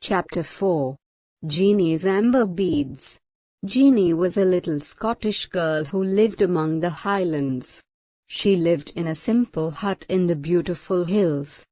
Chapter 4. Jeannie's Amber Beads. Jeannie was a little Scottish girl who lived among the Highlands. She lived in a simple hut in the beautiful hills.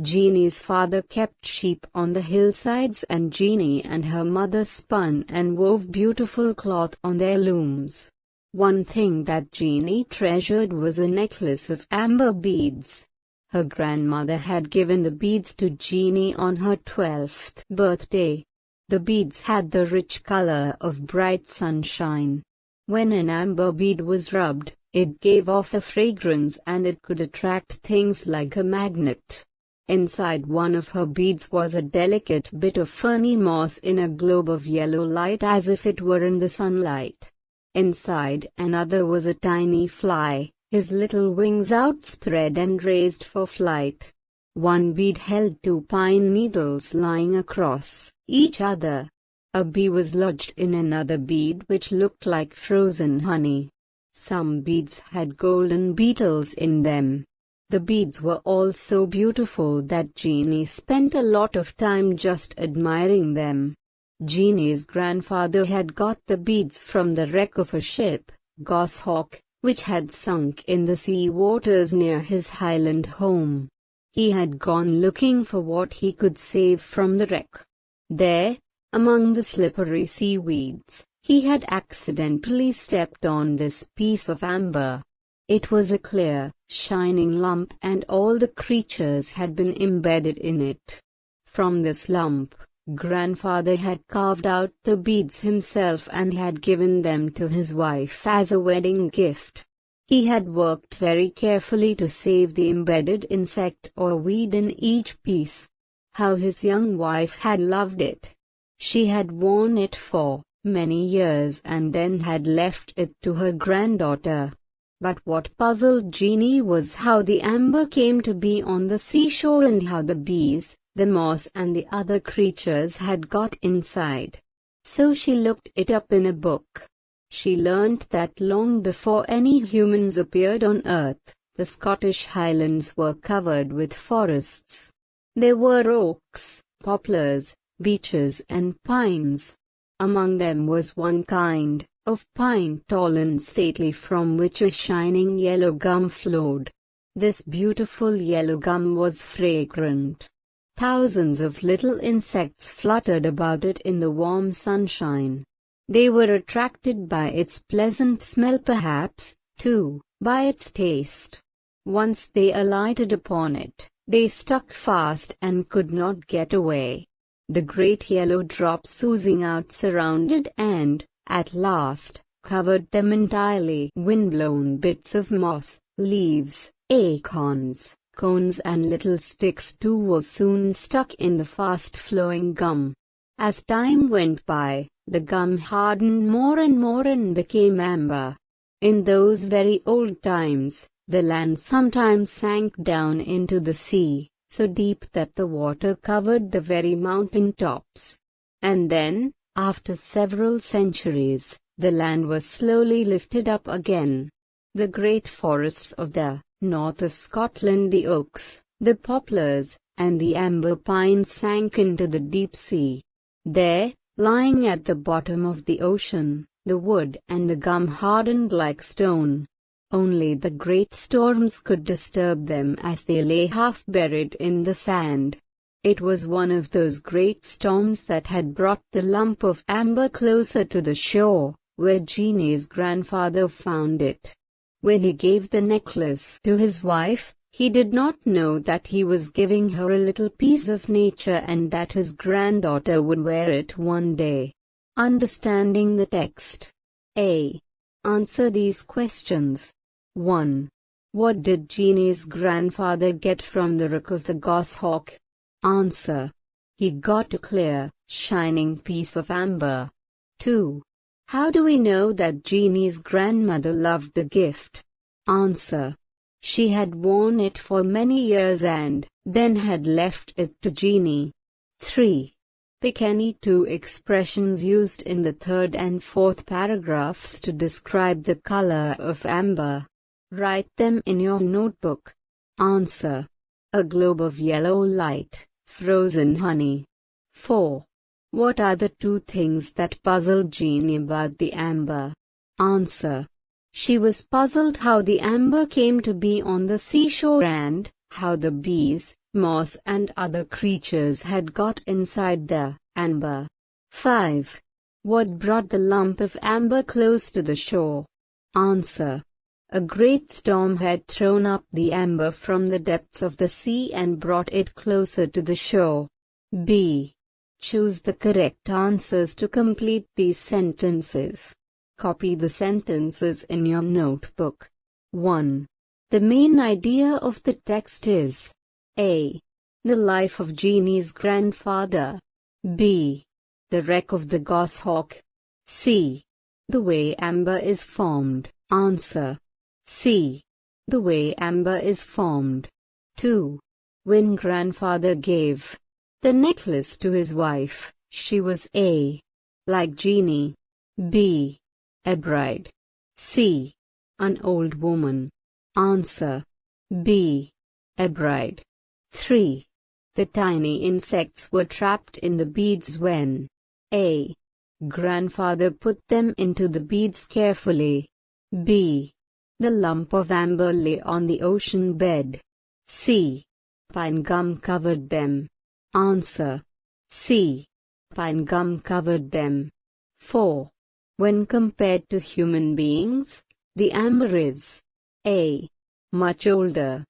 Jeannie's father kept sheep on the hillsides, and Jeannie and her mother spun and wove beautiful cloth on their looms. One thing that Jeannie treasured was a necklace of amber beads. Her grandmother had given the beads to Jeannie on her 12th birthday. The beads had the rich color of bright sunshine. When an amber bead was rubbed, it gave off a fragrance and it could attract things like a magnet. Inside one of her beads was a delicate bit of ferny moss in a globe of yellow light, as if it were in the sunlight. Inside another was a tiny fly, his little wings outspread and raised for flight. One bead held 2 pine needles lying across each other. A bee was lodged in another bead which looked like frozen honey. Some beads had golden beetles in them. The beads were all so beautiful that Jeannie spent a lot of time just admiring them. Jeannie's grandfather had got the beads from the wreck of a ship, Gulmohar, which had sunk in the sea waters near his Highland home. He had gone looking for what he could save from the wreck. There, among the slippery seaweeds, he had accidentally stepped on this piece of amber. It was a clear, shining lump, and all the creatures had been embedded in it. From this lump, grandfather had carved out the beads himself and had given them to his wife as a wedding gift. He had worked very carefully to save the embedded insect or weed in each piece. How his young wife had loved it! She had worn it for many years and then had left it to her granddaughter. But what puzzled Jeannie was how the amber came to be on the seashore and how the bees, the moss and the other creatures had got inside. So she looked it up in a book. She learnt that long before any humans appeared on Earth, the Scottish Highlands were covered with forests. There were oaks, poplars, beeches and pines. Among them was one kind of pine tall and stately from which a shining yellow gum flowed. This beautiful yellow gum was fragrant. Thousands of little insects fluttered about it in the warm sunshine. They were attracted by its pleasant smell, perhaps, too, by its taste. Once they alighted upon it, they stuck fast and could not get away. The great yellow drops oozing out surrounded and, at last, covered them entirely. Wind-blown bits of moss, leaves, acorns, cones and little sticks too were soon stuck in the fast-flowing gum. As time went by, the gum hardened more and more and became amber. In those very old times, the land sometimes sank down into the sea, so deep that the water covered the very mountain tops. And then, after several centuries, the land was slowly lifted up again. The great forests of the north of Scotland, the oaks, the poplars, and the amber pines sank into the deep sea. There, lying at the bottom of the ocean, the wood and the gum hardened like stone. Only the great storms could disturb them as they lay half buried in the sand. It was one of those great storms that had brought the lump of amber closer to the shore, where Jeannie's grandfather found it. When he gave the necklace to his wife, he did not know that he was giving her a little piece of nature and that his granddaughter would wear it one day. Understanding the text. A. Answer these questions. 1. What did Jeannie's grandfather get from the wreck of the Gulmohar? Answer. He got a clear, shining piece of amber. 2. How do we know that Jeannie's grandmother loved the gift? Answer. She had worn it for many years and then had left it to Jeannie. 3. Pick any two expressions used in the third and fourth paragraphs to describe the color of amber. Write them in your notebook. Answer. A globe of yellow light, frozen honey. 4. What are the two things that puzzled Jeannie about the amber? Answer. She was puzzled how the amber came to be on the seashore and how the bees, moths and other creatures had got inside the amber. 5. What brought the lump of amber close to the shore? Answer. A great storm had thrown up the amber from the depths of the sea and brought it closer to the shore. B. Choose the correct answers to complete these sentences. Copy the sentences in your notebook. 1. The main idea of the text is A. The life of Jeannie's grandfather. B. The wreck of the goshawk. C. The way amber is formed. Answer. C. The way amber is formed. 2. When grandfather gave the necklace to his wife, she was A. Like Jeannie. B. A bride. C. An old woman. Answer. B. A bride. 3. The tiny insects were trapped in the beads when A. Grandfather put them into the beads carefully. B. The lump of amber lay on the ocean bed. C. Pine gum covered them. Answer. C. Pine gum covered them. 4. When compared to human beings, the amber is A. Much older.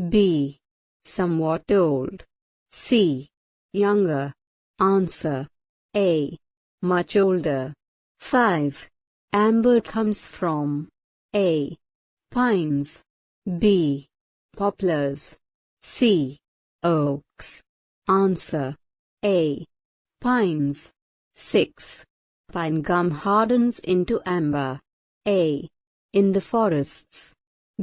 B. Somewhat old. C. Younger. Answer. A. Much older. 5. Amber comes from A. Pines. B. Poplars. C. Oaks. Answer. A. Pines. 6. Pine gum hardens into amber. A. In the forests.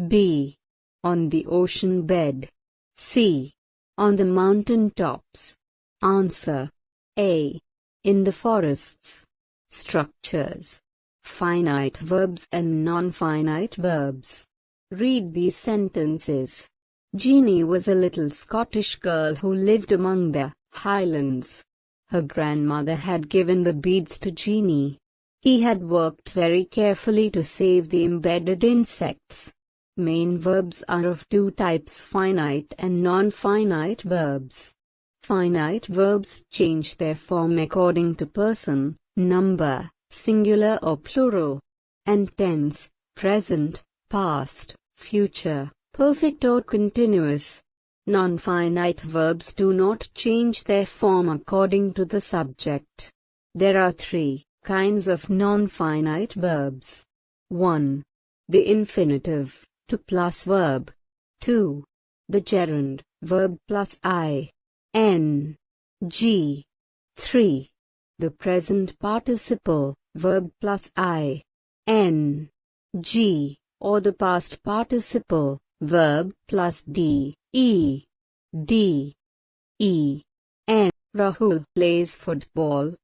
B. On the ocean bed. C. On the mountain tops. Answer. A. In the forests. Structures. Finite verbs and non-finite verbs. Read these sentences. Jeannie was a little Scottish girl who lived among the Highlands. Her grandmother had given the beads to Jeannie. He had worked very carefully to save the embedded insects. Main verbs are of two types: finite and non-finite verbs. Finite verbs change their form according to person, number, singular or plural, and tense: present, past, future, perfect or continuous. Non-finite verbs do not change their form according to the subject. There are three kinds of non-finite verbs. 1. The infinitive, to plus verb. 2. The gerund, verb plus I, N, G. 3. The present participle, verb plus I, N, G, or the past participle, verb plus D, E, D, E, N. Rahul plays football.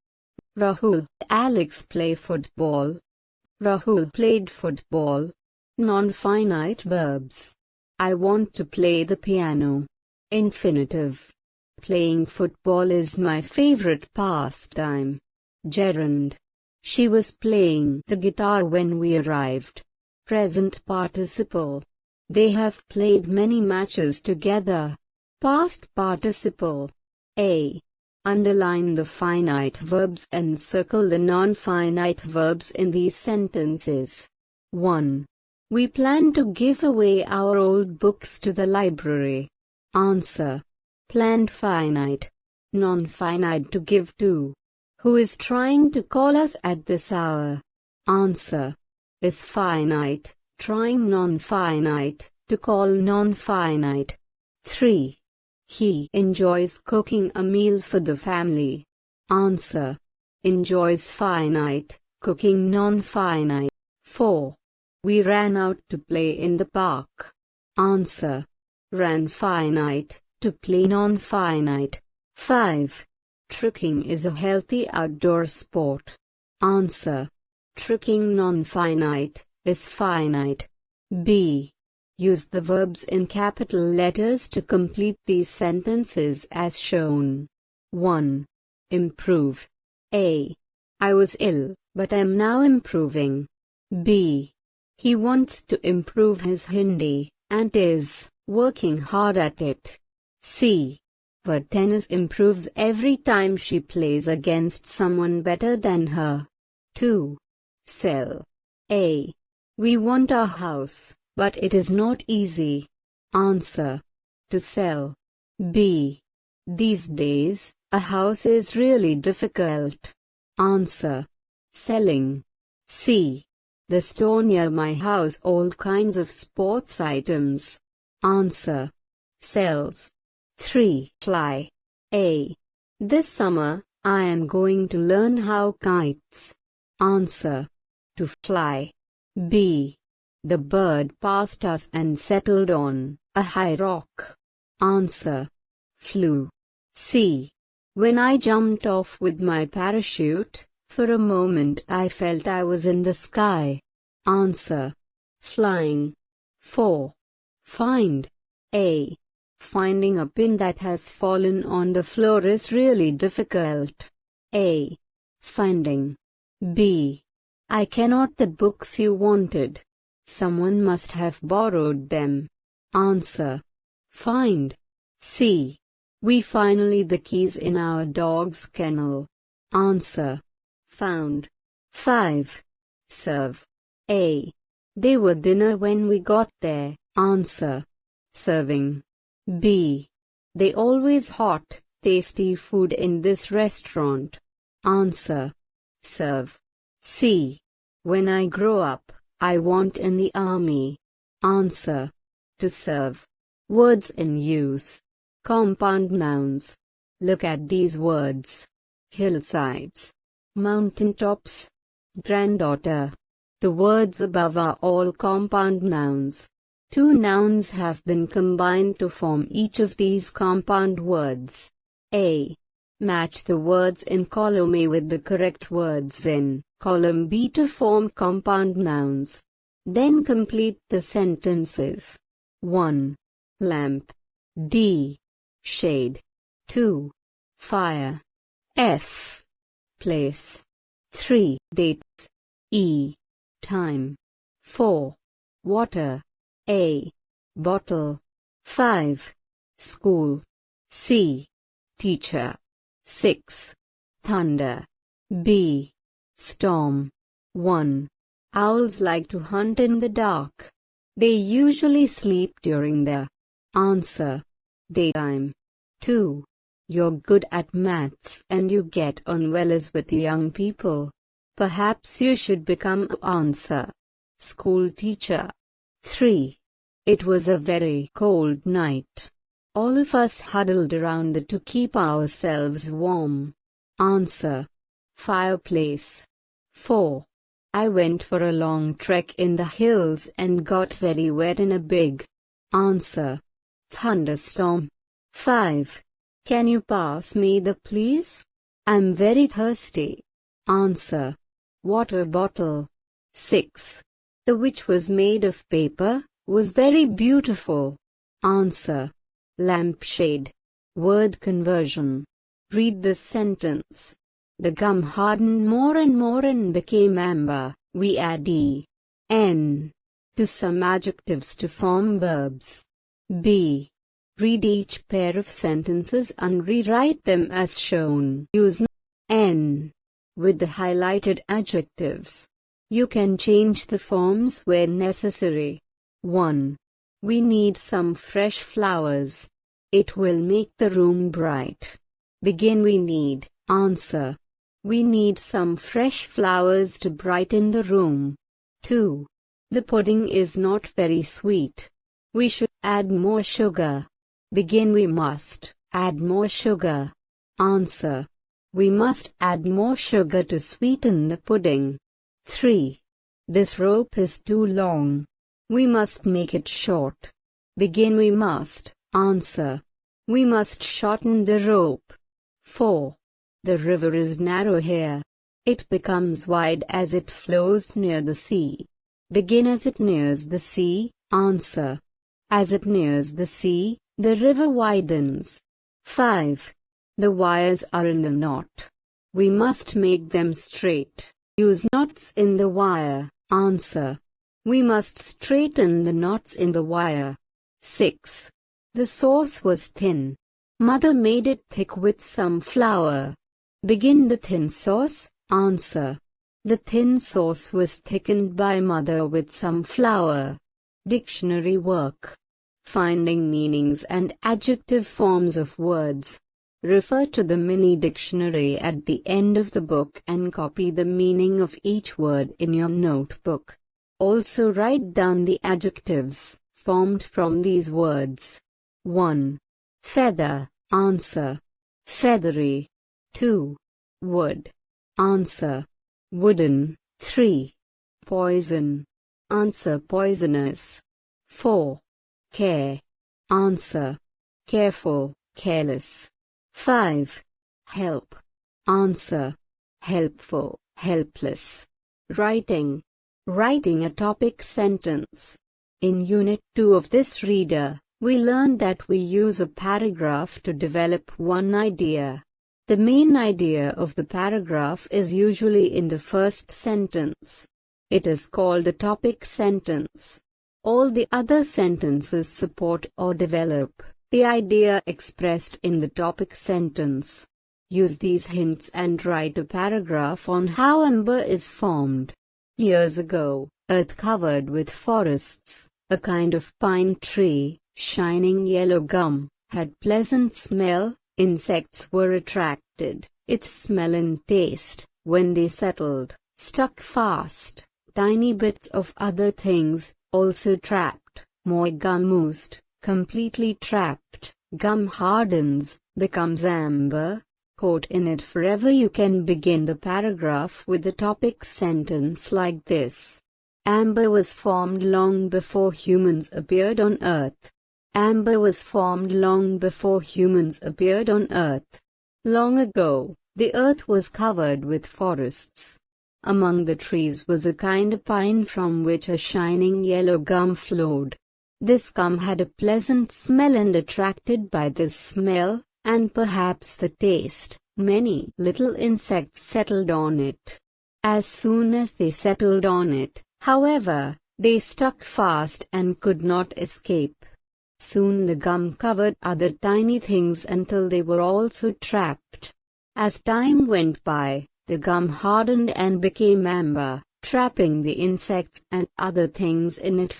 Rahul, Alex play football. Rahul played football. Non-finite verbs. I want to play the piano. Infinitive. Playing football is my favorite pastime. Gerund. She was playing the guitar when we arrived. Present participle. They have played many matches together. Past participle. A. Underline the finite verbs and circle the non-finite verbs in these sentences. 1. We plan to give away our old books to the library. Answer. Planned finite. Non-finite to give to. Who is trying to call us at this hour? Answer. Is finite. Trying non-finite, to call non-finite. 3. He enjoys cooking a meal for the family. Answer. Enjoys finite, cooking non-finite. 4. We ran out to play in the park. Answer. Ran finite, to play non-finite. 5. Tricking is a healthy outdoor sport. Answer. Tricking non-finite is finite. B. Use the verbs in capital letters to complete these sentences as shown. 1. Improve. A. I was ill, but am now improving. B. He wants to improve his Hindi, and is working hard at it. C. Her tennis improves every time she plays against someone better than her. 2. Sell. A. We want a house, but it is not easy. Answer. To sell. B. These days, a house is really difficult. Answer. Selling. C. The store near my house all kinds of sports items. Answer. Sells. 3. Fly. A. This summer, I am going to learn how kites. Answer. To fly. B. The bird passed us and settled on a high rock. Answer. Flew. C. When I jumped off with my parachute, for a moment I felt I was in the sky. Answer. Flying. 4. Find. A. Finding a pin that has fallen on the floor is really difficult. A. Finding. B. I cannot the books you wanted. Someone must have borrowed them. Answer. Find. C. We finally the keys in our dog's kennel. Answer. Found. 5. Serve. A. They were dinner when we got there. Answer. Serving. B. They always hot, tasty food in this restaurant. Answer. Serve. C. When I grow up, I want in the army. Answer. To serve. Words in use. Compound nouns. Look at these words. Hillsides. Mountaintops. Granddaughter. The words above are all compound nouns. 2 nouns have been combined to form each of these compound words. A. Match the words in column A with the correct words in column B to form compound nouns. Then complete the sentences. 1. Lamp. D. Shade. 2. Fire. F. Place. 3. Dates. E. Time. 4. Water. A. Bottle. 5. School. C. Teacher. 6. Thunder. B. Storm. 1. Owls like to hunt in the dark. They usually sleep during the answer. Daytime. 2. You're good at maths and you get on well as with young people. Perhaps you should become answer. School teacher. 3. It was a very cold night. All of us huddled around to keep ourselves warm. Answer. Fireplace. 4. I went for a long trek in the hills and got very wet in a big answer. Thunderstorm. 5. Can you pass me the please? I'm very thirsty. Answer. Water bottle. 6. The witch was made of paper, was very beautiful. Answer. Lampshade. Word conversion. Read this sentence. The gum hardened more and more and became amber. We add en to some adjectives to form verbs. B. Read each pair of sentences and rewrite them as shown. Use en with the highlighted adjectives. You can change the forms where necessary. 1. We need some fresh flowers. It will make the room bright. Begin. We need. Answer. We need some fresh flowers to brighten the room. 2. The pudding is not very sweet. We should add more sugar. Begin. We must add more sugar. Answer. We must add more sugar to sweeten the pudding. 3. This rope is too long. We must make it short. Begin. We must. Answer. We must shorten the rope. 4. The river is narrow here. It becomes wide as it flows near the sea. Begin as it nears the sea. Answer. As it nears the sea, the river widens. 5. The wires are in a knot. We must make them straight. Use knots in the wire. Answer. We must straighten the knots in the wire. 6. The sauce was thin. Mother made it thick with some flour. Begin the thin sauce. Answer. The thin sauce was thickened by mother with some flour. Dictionary work. Finding meanings and adjective forms of words. Refer to the mini dictionary at the end of the book and copy the meaning of each word in your notebook. Also write down the adjectives formed from these words. 1. Feather. Answer. Feathery. 2. Wood. Answer. Wooden. 3. Poison. Answer. Poisonous. 4. Care. Answer. Careful, careless. 5. Help. Answer. Helpful, helpless. Writing. Writing a topic sentence. In Unit 2 of this reader, we learned that we use a paragraph to develop one idea. The main idea of the paragraph is usually in the first sentence. It is called a topic sentence. All the other sentences support or develop the idea expressed in the topic sentence. Use these hints and write a paragraph on how amber is formed. Years ago, earth covered with forests, a kind of pine tree, shining yellow gum, had pleasant smell. Insects were attracted, its smell and taste, when they settled, stuck fast. Tiny bits of other things, also trapped. More gum oozed, completely trapped. Gum hardens, becomes amber. Caught in it forever. You can begin the paragraph with the topic sentence like this. Amber was formed long before humans appeared on Earth. Amber was formed long before humans appeared on Earth. Long ago, the Earth was covered with forests. Among the trees was a kind of pine from which a shining yellow gum flowed. This gum had a pleasant smell, and attracted by this smell, and perhaps the taste, many little insects settled on it. As soon as they settled on it, however, they stuck fast and could not escape. Soon the gum covered other tiny things until they were also trapped. As time went by, the gum hardened and became amber, trapping the insects and other things in it